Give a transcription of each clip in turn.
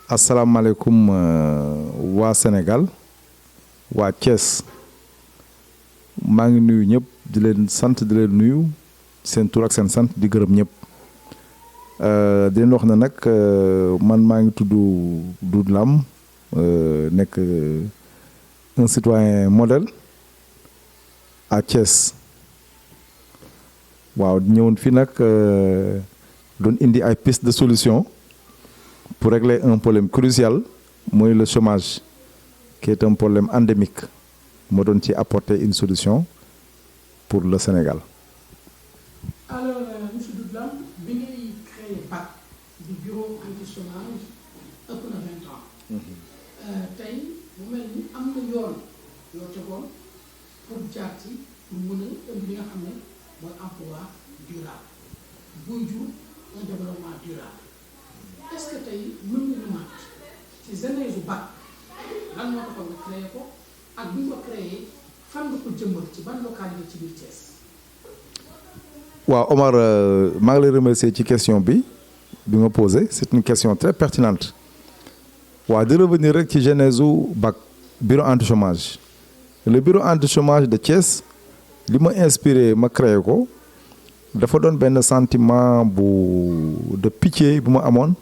asalaamaaleykum waa Sénégal waa Thiès maa ngi nuyu ñëpp di leen sant di leen nuyu seen tur ak seen sant di gërëm ñëpp di leen wax na nag man maa ngi tudd Doudou Lam nekk un citoyen modèle à Thiès waaw ñëwoon fii nag doon indi ay piste de solution pour régler un problème crucial, moi le chômage, qui est un problème endémique. Je dois apporter une solution pour le Sénégal. Alors, M. Doudlam, vous avez créé BAC, du bureau anti-chômage, il y a 20 ans. Aujourd'hui, vous avez dit que vous avez pour Djati, pour un emploi durable. Vous un développement durable. Est-ce que tey mën nga ñu mat ci genèse u BAC lan moo taxoon nga créé ko ak bi nga ko créé fan nga ko jëmmal ci ban localité ci biir Thiès. waaw Omar maa ngi lay remercier ci question bi nga posé c'est une question très pertinente waaw di revenir rek ci genèse u BAC bureau anti-chômage le bureau anti-chômage de Thiès li ma inspiré ma créé ko dafa doon benn sentiment de pitié bu ma amoon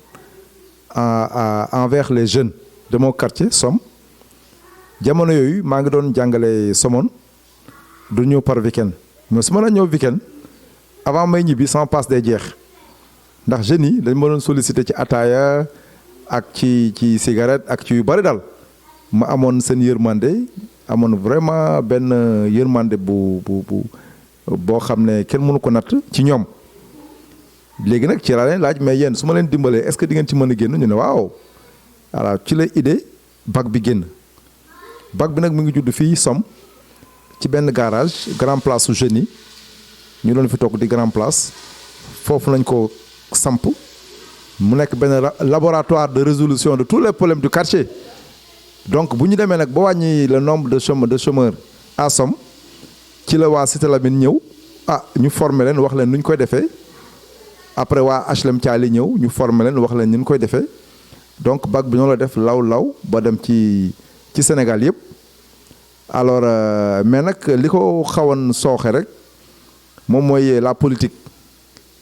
envers les jeunes de mon quartier Somme jamono yooyu maa ngi doon jàngale Somone du ñëw par week-end mais su ma la ñëw week-end avant may ñibbi sama passe day jeex ndax jeunes yi dañ ma doon solliciter ci ataaya ak ci cigarette ak ci yu bari daal ma amoon seen yërmande amoon vraiment benn yërmande boo xam ne kenn mënu ko natt ci ñoom léegi nag ci laa leen laaj mais yéen su ma leen dimbalee est-ce que di ngeen ci mën a génn ñu ne waaw alors ci la idée BAC bi génn BAC bi nag mu ngi judd fii Somme ci benn garage grand place su jeunes yi ñu doon fi toog di grand place foofu lañ ko samp mu nekk benn laboratoire de résolution de tous les problèmes du quartier donc bu ñu demee nag ba wàññi le nombre de chômeurs à Somme ci la waa Cité Lamine ñëw ñu former leen wax leen nu ñu koy defee après waa HLM Thiali ñëw ñu former leen wax leen ni ñu koy defee donc BAC bi noonu la def law ba dem ci Sénégal yëpp alors mais nag li ko xawoon sooxe rek moom mooy la politique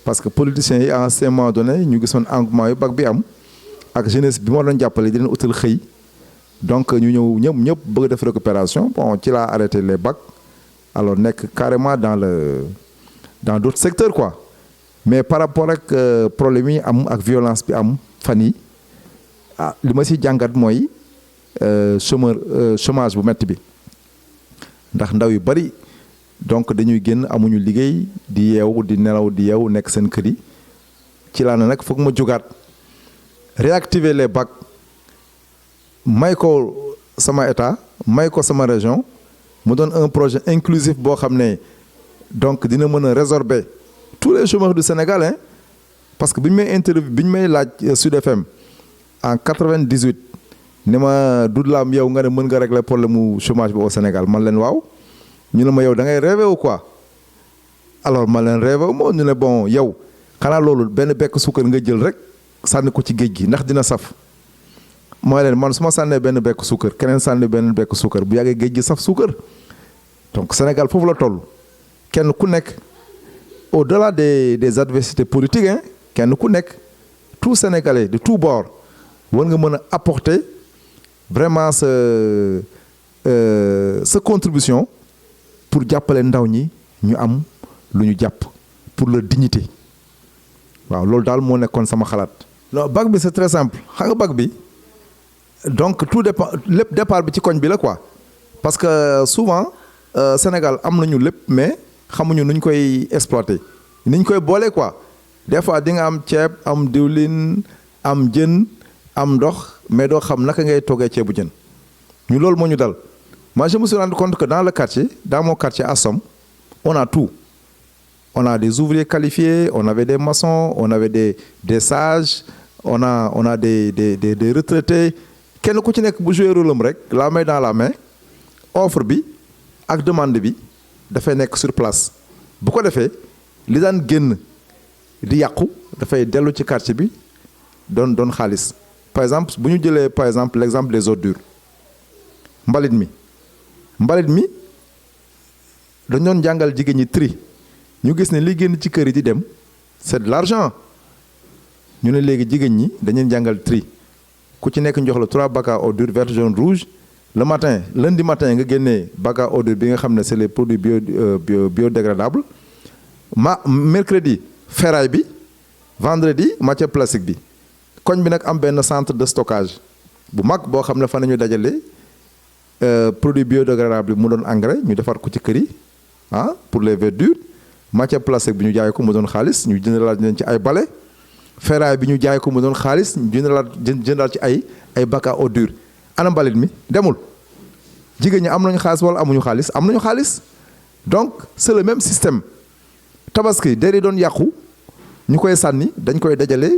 parce que politiciens yi à un certain moment donné ñu gisoon engouement yu BAC bi am ak jeunesse bi moo doon jàppale di leen utal xëy donc ñu ñëw ñëpp bëgg def récupération bon ci laa arrêté les BAC alors nekk carrément dans d'autres secteurs quoi mais par rapport ak problème yi am ak violence bi am fan yi li ma si jàngat mooy chômage bu metti bi ndax ndaw yu bari donc dañuy génn amuñu liggéey di yeewu di nelaw di yeewu nekk seen kër yi ci laa ne nag foog ma jógaat réactiver les BAC may ko sama état may ko sama région mu doon un projet inclusif boo xam ne donc dina mën a résorber tous les chômeurs du Sénégal hein parce que bi ñu may interview bi ñu may laaj Sud FM en 98 ne ma Doudou Lam yow nga ne mën nga régler problème mu chômage bi au Sénégal man leen waaw ñu ne ma yow da ngay rêvé ou quoi alors man leen rêvé moo ñu ne bon yow xanaa loolu benn bekk suukar nga jël rek sànni ko ci géej gi ndax dina saf mooy leen man su ma sànnee benn bekk suukar keneen sànni benn bekk suukar bu yàggee géej gi saf suukar donc Sénégal foofu la toll kenn ku nekk au-delà des adversités politiques hein kenn ku nekk tout Sénégalais de tout bord war nga mën a apporter vraiment sa contribution pour jàppale ndaw ñi ñu am lu ñu jàpp pour leur dignité waaw loolu daal moo nekkoon sama xalaat. non BAC bi c'est très simple xam nga BAC bi donc tout dépend lépp départ bi ci koñ bi la quoi parce que souvent Sénégal am nañu lépp mais xamuñu nuñ koy exploiter niñ koy boole quoi des fois di nga am ceeb am diwlin am jën am ndox mais doo xam naka ngay toggee ceebu jën ñu loolu moo ñu dal Moi, je me suis rendu compte que dans le quartier, dans mon quartier à Somme, on a tout. On a des ouvriers qualifiés, on avait des maçons, on avait des sages, on a des retraités. Kenn ku ci nekk bu joué rôle am rek la main dans la main offre bi ak demande bi dafay nekk sur place bu ko defee li daan génn di yàqu dafay dellu ci quartier bi doon xaalis. Par exemple bu ñu jëlee par exemple l'exemple des ordures mbalit mi dañ doon jàngal jigéen ñi tri ñu gis ne li génn ci kër yi di dem c'est de l'argent ñu ne léegi jigéen ñi dañuy jàngal tri ku ci nekk ñu jox la 3 bacs à ordures vert jaune rouge le matin lundi matin nga génnee bac à ordures bi nga xam ne c'est les produits biodégradables mercredi ferraille bi vendredi matière plastique bi koñ bi nag am benn centre de stockage bu mag boo xam ne fa nañu dajale produit biodégradable bi mu doon engrais ñu defar ko ci kër yi pour les verdures matière plastique bi ñu jaay ko mu doon xaalis ñu jëndalaat leen ci ay balai ferraille bi ñu jaay ko mu doon xaalis ñu jëndalaat ci ay bac à ordures ana mbalit mi demul jigéen ñi am nañu xaalis wala amuñu xaalis am nañu xaalis donc c'est le même système tabaski deri doon yàqu ñu koy sànni dañ koy dajale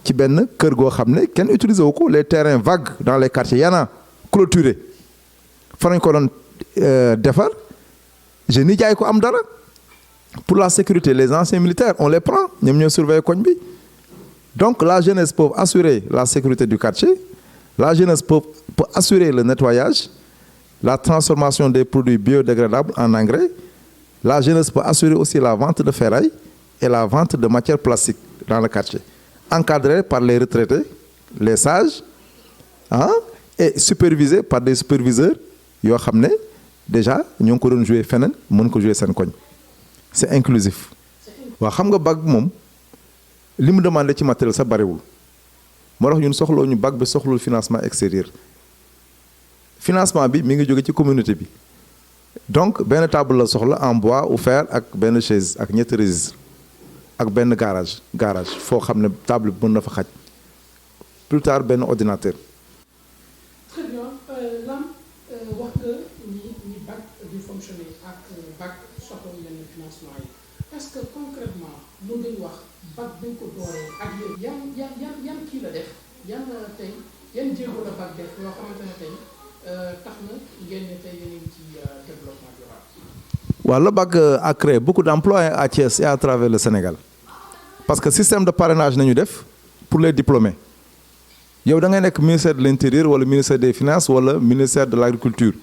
ci benn kër goo xam ne kenn utilisé wu ko les terrains vagues dans les quartiers yana clôturé fa nañ ko doon defar jeunes yi jaay ko am dara pour la sécurité les anciens militaires on les prend ñoom ñooy surveiller koñ bi donc la jeunesse peut assurer la sécurité du quartier la jeunesse peut assurer le nettoyage la transformation des produits biodégradables en engrais la jeunesse peut assurer aussi la vente de ferraille et la vente de matières plastiques dans le quartier encadré par les retraités les sages et supervisé par des superviseurs yoo xam ne déjà ñoo ngi ko doon jouer feneen mën ko jouer seen koñ c'est inclusif waaw xam nga bac bi moom li mu demandé ci matériel sa bariwul moo tax ñun soxloo ñu bac bi soxlul financement extérieur financement bi mi ngi jóge ci communauté bi donc benn table la soxla en bois ou fer ak benn chaise ak ñetti registre ak benn garage foo xam ne table bi mën na fa xaj plus tard benn ordinateur. Très bien Lam wax nga ni bac di fonctionner ak bac soxla yenn financement yi est-ce que concrètement mën nañu wax bac bi nga ko dooree ak yan kii la def yan jéego la bac def yoo xamante ne tey tax na ngeen ne tey yéen ci développement durable. waaw le bac a créé beaucoup d'emplois à Thiès et à travers le Sénégal parce que système de parrainage nañu def pour les diplômés yow da ngay nekk ministère de l'intérieur wala ministère des finances wala ministère de l'agriculture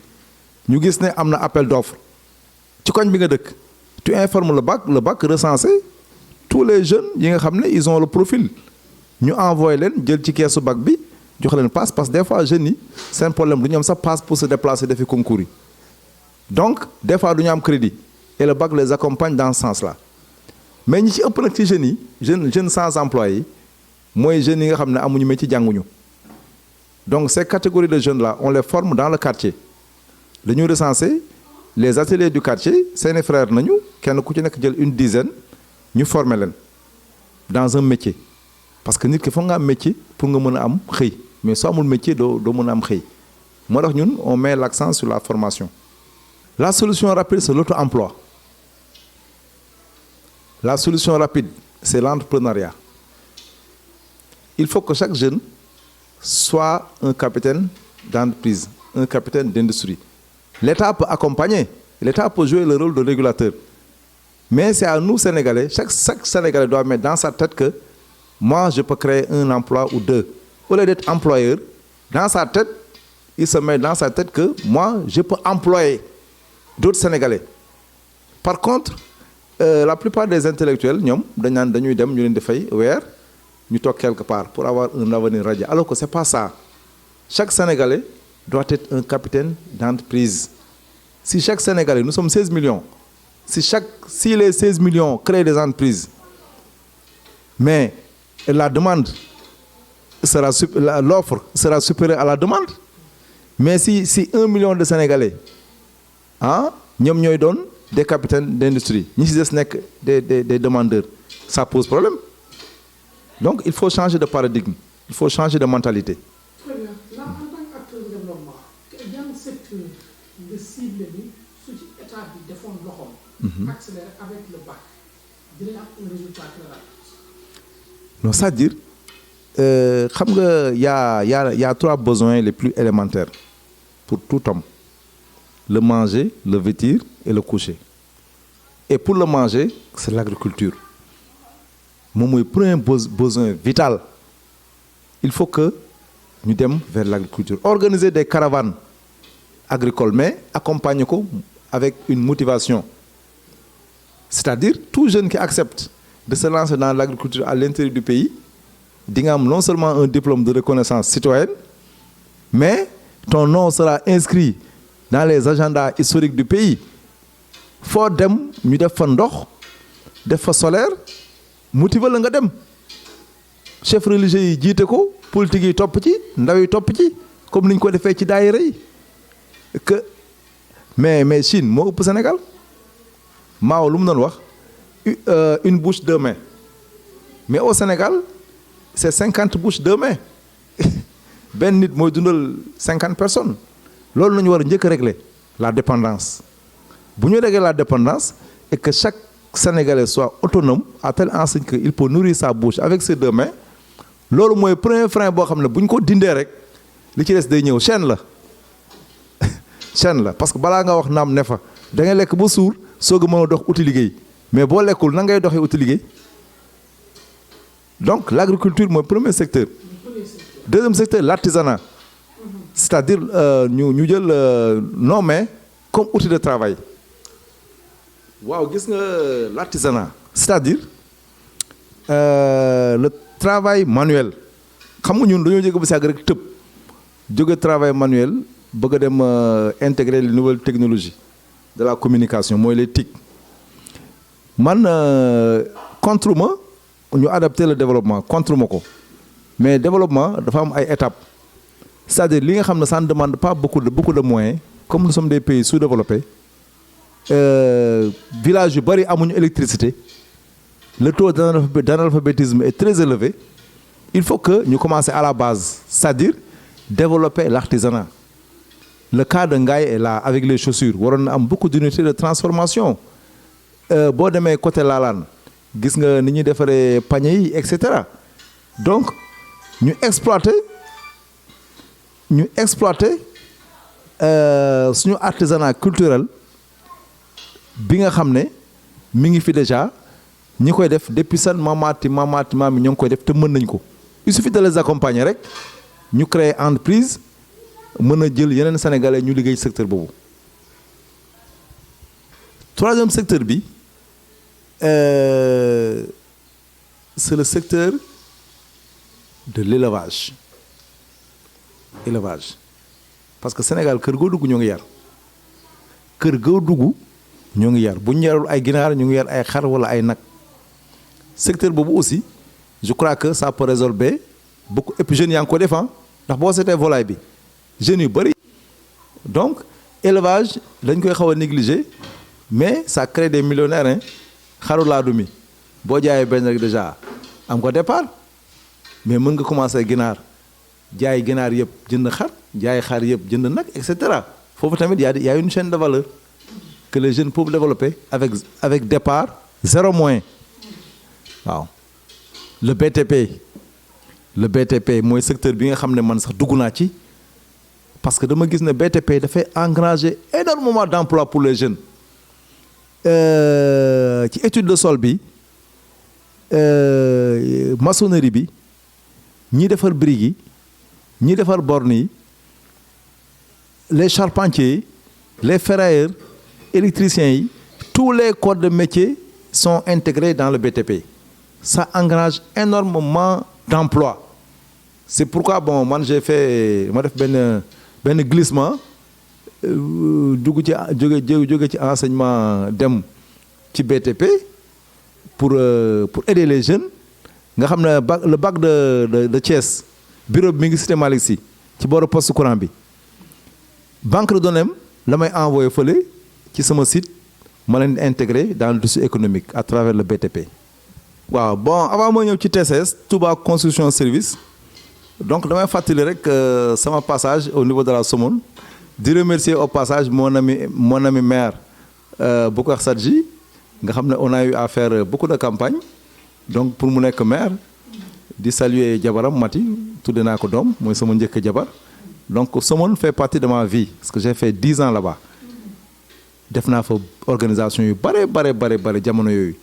ñu gis ne am na appel d'offres ci koñ bi nga dëkk tu informes le bac recensé tous les jeunes yi nga xam ne ils ont le profil ñu envoyé leen jël ci keesu bac bi jox leen passe parce que des fois jeunes yi seen problème du ñu am sax passe pour se déplacer defi concours yi donc des fois du ñu am crédit et le bac les accompagne dans ce sens-là mais ñi ci ëpp nag ci jeunes yi jeunes sans emploi yi mooy jeunes yi nga xam ne amuñu métier jànguñu donc ces catégories de jeunes là on les forme dans le quartier dañu recenser les ateliers du quartier seeni frères nañu kenn ku ci nekk jël une dizaine ñu former leen dans un métier parce que nit ki foog nga am métier pour nga mën a am xëy mais soo amul métier doo mën a am xëy moo tax ñun on met l'accent sur la formation. La solution rapide c'est l'auto-emploi la solution rapide c'est l'entrepreneuriat il faut que chaque jeune soit un capitaine d'entreprise un capitaine d'industrie. L'État peut accompagner, l'État peut jouer le rôle de régulateur. Mais c'est à nous, Sénégalais, chaque Sénégalais doit mettre dans sa tête que moi, je peux créer un emploi ou deux. Au lieu d'être employeur, dans sa tête, il se met dans sa tête que moi, je peux employer d'autres Sénégalais. Par contre, la plupart des intellectuels, ñoom dañuy dem ñu leen di fay weer ñu toog quelque part pour avoir un avenir radieux. Alors que c'est pas ça. Chaque Sénégalais doit être un capitaine d'entreprise. Si chaque Sénégalais, nous sommes 16 millions, si les 16 millions créent des entreprises, mais la demande l'offre sera supérieure à la demande. Mais si 1 million de Sénégalais, ñoom ñooy doon des capitaines d'industrie, ñi ci des nekk des demandeurs, ça pose problème. Donc il faut changer de paradigme, il faut changer de mentalité. Très bien. Là, en tant qu'acteur de développement, yan secteur nga ciblé ni su ci état bi defoon loxoom. accéléré avec le bac dina am un résultat clair. non c'est-à-dire xam nga y a 3 besoins les plus élémentaires pour tout homme: le manger, le vêtir et le coucher. Et pour le manger, c'est l'agriculture. Mon premier besoin vital, il faut que nous dem vers l'agriculture. Organiser des caravanes agricoles, mais accompagner avec une motivation. C'est-à-dire, tout jeune qui accepte de se lancer dans l'agriculture à l'intérieur du pays, digamos non seulement un diplôme de reconnaissance citoyenne, mais ton nom sera inscrit dans les agendas historiques du pays. Faut dem ñu def fa ndox def fa solaire motiver la nga dem chef religieux yi jiite ko politique yi topp ci ndaw yi topp ci comme niñ ko defee ci daayira yi que mais Chine moo ëpp Sénégal Mao lu mu doon wax une bouche deux mains mais au Sénégal c'est 50 bouches deux mains benn nit mooy dundal 50 personnes loolu nañu war a njëkk a régler la dépendance. Si nous réglons la dépendance et que chaque Sénégalais soit autonome à telle enseigne qu'il peut nourrir sa bouche avec ses 2 mains, c'est le premier frein que si nous dindee rek li ci des day ñëw chaîne la chaîne la parce que balaa nga wax naam ne fa da ngay lekk ba suur soog a mën a dox uti liggéey mais boo lekkul na ngay doxee uti liggéey. Donc l'agriculture mooy premier secteur. Deuxième secteur l'artisanat, c'est-à-dire ñu jël nos mains comme outil de travail. Waaw gis nga l'artisanat, c'est-à-dire le travail manuel. Xam nga ñun dañoo jóge ba si àgg rek tëb jóge travail manuel bëgg a dem intégrer les nouvelles technologies de la communication mooy les TIC. Man contre ma ñu adapter le développement contre ma ko mais développement dafa am ay étapes c'est-à-dire li nga xam ne ça ne demande pas beaucoup de moyens comme nous sommes des pays sous-développés. Village yu bari amuñu électricité, le taux d'analphabétisme est très élevé. Il faut que nous commencions à la base, c'est-à-dire développer l'artisanat. Le cas de Ngaye est là avec les chaussures. On a beaucoup d'unités de transformation. Boo demee côté Lalane gis nga ni ñuy defaree panier yi et cetera. Donc ñu exploiter suñu artisanat culturel bi nga xam ne mi ngi fi déjà ñi koy def depuis seen maamaati maam ñoo ngi koy def te mën nañ ko. Il suffit de les accompagner rek ñu créer entreprise mën a jël yeneen sénégalais ñu liggéey secteur boobu. Troisième secteur bi c'est le secteur de l'élevage. Élevage parce que Sénégal kër goo dugg ñoo ngi yar kër goo dugg ñoo ngi yar bu ñu yarul ay ginaar ñu ngi yar ay xar wala ay nag secteur boobu aussi je crois que ça peut résorber beaucoup et puis jeunes yaa ngi ko def ndax boo seetee volaille bi jeunes yu bëri donc élevage dañ koy xaw a négliger mais ça crée des millionnaires xaru laadum yi boo jaayee benn rek déjà am ko départ mais mën nga commencer ginaar jaay ginaar yëpp jënd xar jaay xar yëpp jënd nag et cetera foofu tamit y a une chaîne de valeur que les jeunes peuvent développer avec départ 0 moyen. waaw le BTP mooy secteur bi nga xam ne man sax dugg naa ci parce que dama gis ne BTP dafay engranger énormément d'emplois pour les jeunes ci étude de sol bi maçonnerie bi ñi defar briques yi ñi defar bornes yi les charpentiers les ferrailleurs électriciens yi tous les corps de métier sont intégrés dans le BTP. Ça engrange énormément d'emplois. C'est pourquoi bon man j'ai fait ma def benn glissement dugg ci jóge ci enseignement dem ci BTP pour aider les jeunes nga xam ne le bac de Thiès bureau bi mi ngi cité Malick Sy ci booru poste courant bi banque de données la may envoyé fële ci sama site ma leen intégré dans le tissu économique à travers le BTP. waaw bon avant moo ñëw ci TCS Touba construction service donc damay fàttali rek sama passage au niveau de la Somone di remercier au passage mon ami maire Boucar Sadji nga xam ne on a eu à faire beaucoup de campagne donc pour mu nekk maire di saluer jabaram Mati tudde naa ko doom mooy sama njëkk jabar donc Somone fait partie de ma vie parce que j'ai fait 10 ans là-bas def naa fa organisation yu bare jamono yooyu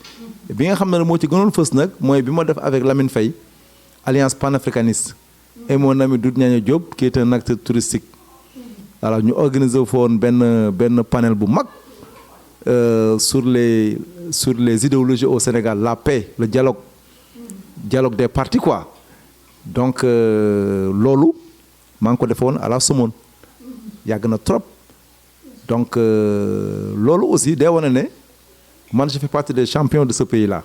bi nga xam ne moo ci gënoon fës nag mooy bi ma def avec Lamine Faye alliance panafricaniste et mon ami Doudou Niagne Diop qui est un acteur touristique alors ñu organiser foon benn panel bu mag sur les idéologies au Sénégal la paix le dialogue des partis quoi donc loolu maa ngi ko defoon à la Somone yàgg na trop donc loolu aussi day wane ne man je fais partie des champions de ce pays-là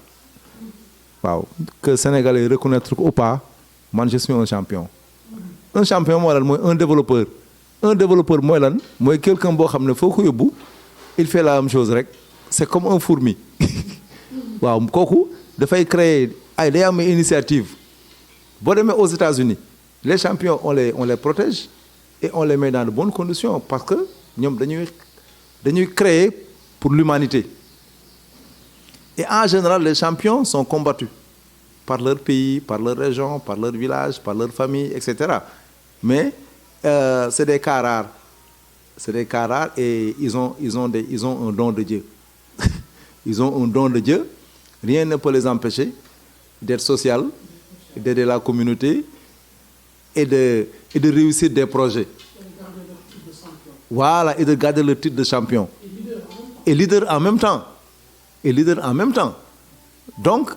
waaw que Sénégalais reconnaître ko ou pas man je suis un champion mooy lan mooy un développeur mooy lan mooy quelqu'un boo xam ne foo ko yóbbu il fait la même chose rek c'est comme un fourmi waaw kooku dafay créer ay day am initiative boo demee aux États-Unis les champions on les protège et on les met dans de bonnes conditions parce que ñoom dañuy créer pour l'humanité et en général les champions sont combattus par leur pays, par leur région, par leur village, par leur famille, etc. Mais c'est des cas rares et ils ont un don de Dieu. Ils ont un don de Dieu. Rien ne peut les empêcher d'être social, d'aider la communauté et de réussir des projets. Voilà, et de garder le titre de champion. Et leader en même temps. Donc,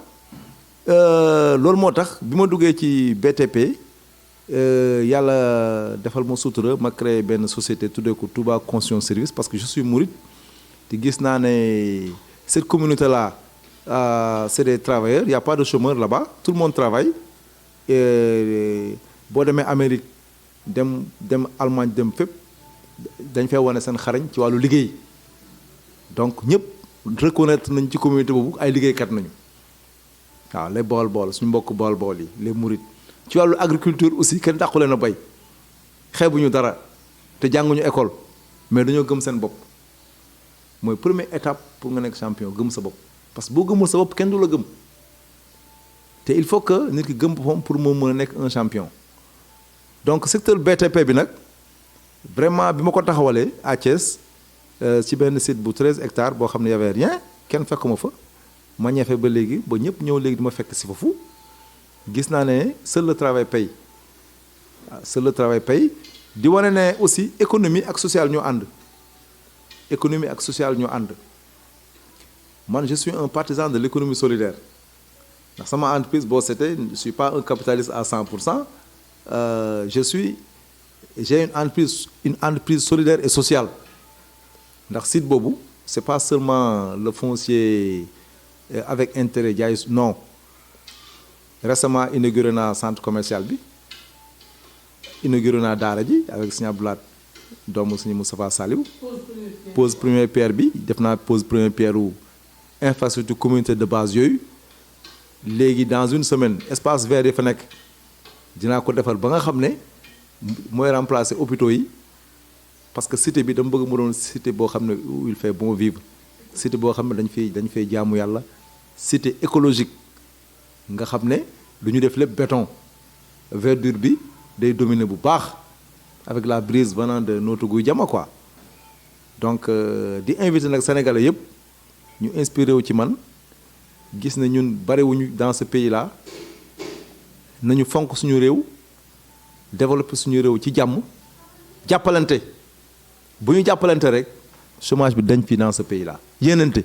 loolu moo tax bi ma duggee ci BTP yàlla defal ma sutura ma créé benn société tuddee ko Touba Conscience Service parce que je suis mouride te gis naa ne cette communauté là c'est des travailleurs il y a pas de chômeurs là-bas tout le monde travaille boo demee Amérique dem Allemagne dem fépp dañ fay wane seen xarañ ci wàllu liggéey donc ñëpp reconnaître nañ ci communauté boobu ay liggéeykat nañu waaw les bool suñu mbokk bool yi les mourides ci wàllu agriculture aussi kenn dàqu leen a bay xeebuñu dara te jànguñu école mais dañoo gëm seen bopp mooy première étape pour nga nekk champion gëm sa bopp parce que boo gëmul sa bopp kenn du la gëm te il faut que nit ki gëm boppam pour moo mën a nekk un champion donc secteur BTP bi nag vraiment bi ma ko taxawalee à Thiès ci benn site bu 13 hectares boo xam ne y avait rien kenn fekkuma fa ma ñefe ba léegi ba ñëpp ñëw léegi di ma fekk si foofu gis naa ne seul le travail paye waaw seul le travail paye di wane ne aussi économie ak social ñoo ànd man je suis un partisan de l'économie solidaire ndax sama entreprise boo seetee je suis pas un capitaliste à 100% j'ai une entreprise solidaire et sociale ndax site boobu c'est pas seulement le foncier avec intérêt jaay non récemment inauguré naa centre commercial bi inauguré naa daara ji avec Sëñ Abdoulaye doomu Sëñ Moustapha Saliou pose première pierre bi def naa pose première pierre u infrastructure communauté de base yooyu léegi dans une semaine espace vert yi fa nekk dinaa ko defar ba nga xam ne mooy remplacer hôpitaux yi parce que cité bi dama bëgg mu doon cité boo xam ne où il fait bon vivre cité boo xam ne dañ fay jaamu yàlla cité écologique nga xam ne du ñu def lépp béton verdure bi day dominer bu baax avec la brise venant de Notto Gouye Diama quoi donc di invité nag sénégalais yëpp ñu inspiré wu ci man gis na ñun bariwuñu dans ce pays là nañu fonk suñu réew développer suñu réew ci jàmm jàppalante bu ñu jàppalante rek chômage bi dañ fi dans ce pays là yéenante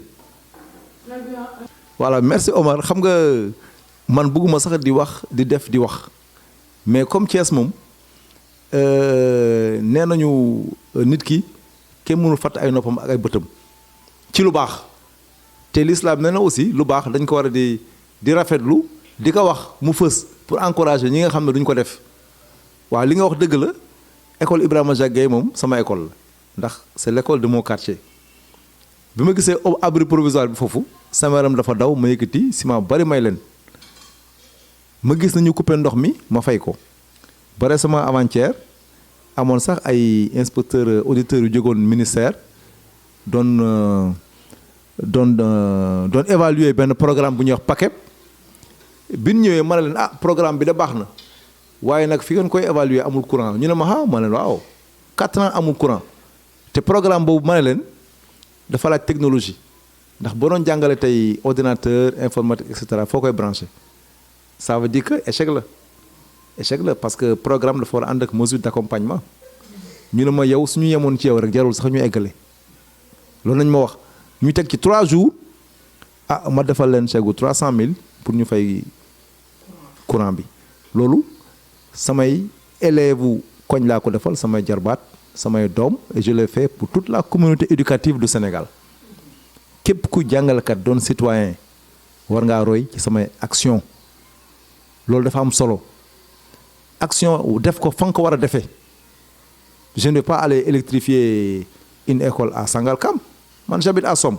voilà merci Omar xam nga man bëgguma sax di wax di def di wax mais comme Thiès moom nee nañu nit ki kenn mënu fàtt ay noppam ak ay bëtam ci lu baax te l'islam nee na aussi lu baax dañ ko war a di rafetlu di ko wax mu fës pour encourager ñi nga xam ne duñ ko def waaw li nga wax dëgg la école Ibrahima Jacques Gueye moom sama école la ndax c'est l'école de mon quartier bi ma gisee abri provisoire bi foofu sama yaram dafa daw ma yëkkati ciment bari may leen ma gis nañu coupé ndox mi ma fay ko ba récemment avant-hier amoon sax ay inspecteurs auditeurs yu jógoon ministère doon évaluer benn programme bu ñuy wax PACEP bi ñu ñëwee ma ne leen programme bi da baax na waaye nag fi ngeen koy évaluer amul courant ñu ne ma leen waaw 4 ans amul courant te programme boobu ma ne leen dafa laaj technologie ndax boo doon jàngale tey ordinateur informatique et cetera foo koy branché ça veut dire que échec la parce que programme dafa war a ànd ak mesure d'accompagnement ñu ne ma yow suñu yemoon ci yow rek jarul sax ñu eggale loolu nañ ma wax ñu teg ci 3 jours ma defal leen chèque gu 300 000 pour ñu fay courant bi loolu samay élèves koñ laa ko defal samay jarbaat samay doom et je l'ai fait pour toute la communauté éducative du Sénégal képp ku jàngalekat doon citoyen war ngaa roy ci samay action loolu dafa am solo action def ko fa nga ko war a defee je ne vais pas aller électrifier une école à Sangalkam man j'habite à Somme